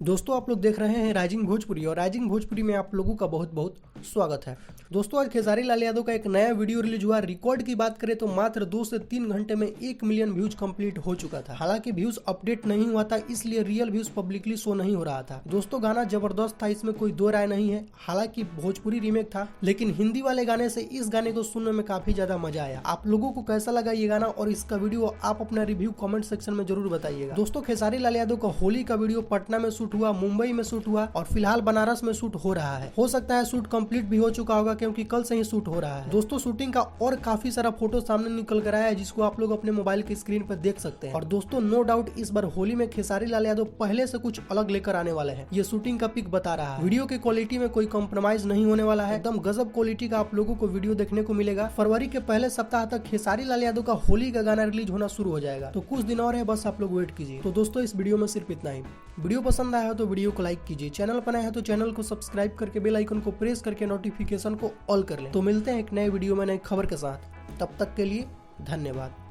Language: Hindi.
दोस्तों आप लोग देख रहे हैं राइजिंग भोजपुरी और राइजिंग भोजपुरी में आप लोगों का बहुत बहुत स्वागत है। दोस्तों आज खेसारी लाल यादव का एक नया वीडियो रिलीज हुआ। रिकॉर्ड की बात करें तो मात्र 2 से 3 घंटे में 1 मिलियन व्यूज कंप्लीट हो चुका था। हालांकि व्यूज अपडेट नहीं हुआ था, इसलिए रियल व्यूज पब्लिकली शो नहीं हो रहा था। दोस्तों गाना जबरदस्त था, इसमें कोई दो राय नहीं है। हालांकि भोजपुरी रीमेक था, लेकिन हिंदी वाले गाने से इस गाने को सुनने में काफी ज्यादा मजा आया। आप लोगों को कैसा लगा ये गाना और इसका वीडियो, आप अपना रिव्यू कमेंट सेक्शन में जरूर बताइएगा। दोस्तों खेसारी लाल यादव का होली का वीडियो पटना में शूट हुआ, मुंबई में शूट हुआ और फिलहाल बनारस में शूट हो रहा है। हो सकता है शूट कंप्लीट भी हो चुका होगा, क्योंकि कल से ही शूट हो रहा है। दोस्तों शूटिंग का और काफी सारा फोटो सामने निकल कर आया है, जिसको आप लोग अपने मोबाइल की स्क्रीन पर देख सकते हैं। और दोस्तों नो डाउट इस बार होली में खेसारी लाल यादव पहले से कुछ अलग लेकर आने वाले हैं। ये शूटिंग का पिक बता रहा है। वीडियो की क्वालिटी में कोई कॉम्प्रोमाइज नहीं होने वाला है, एकदम गजब क्वालिटी का आप लोगों को वीडियो देखने को मिलेगा। फरवरी के पहले सप्ताह तक खेसारी लाल यादव का होली का गाना रिलीज होना शुरू हो जाएगा, तो कुछ दिन और है, बस आप लोग वेट कीजिए। तो दोस्तों इस वीडियो में सिर्फ इतना ही। वीडियो पसंद आया हो तो वीडियो को लाइक कीजिए, चैनल पर नया है तो चैनल को सब्सक्राइब करके बेल आइकन को प्रेस करके नोटिफिकेशन को ऑल कर लें। तो मिलते हैं एक नए वीडियो में नई खबर के साथ, तब तक के लिए धन्यवाद।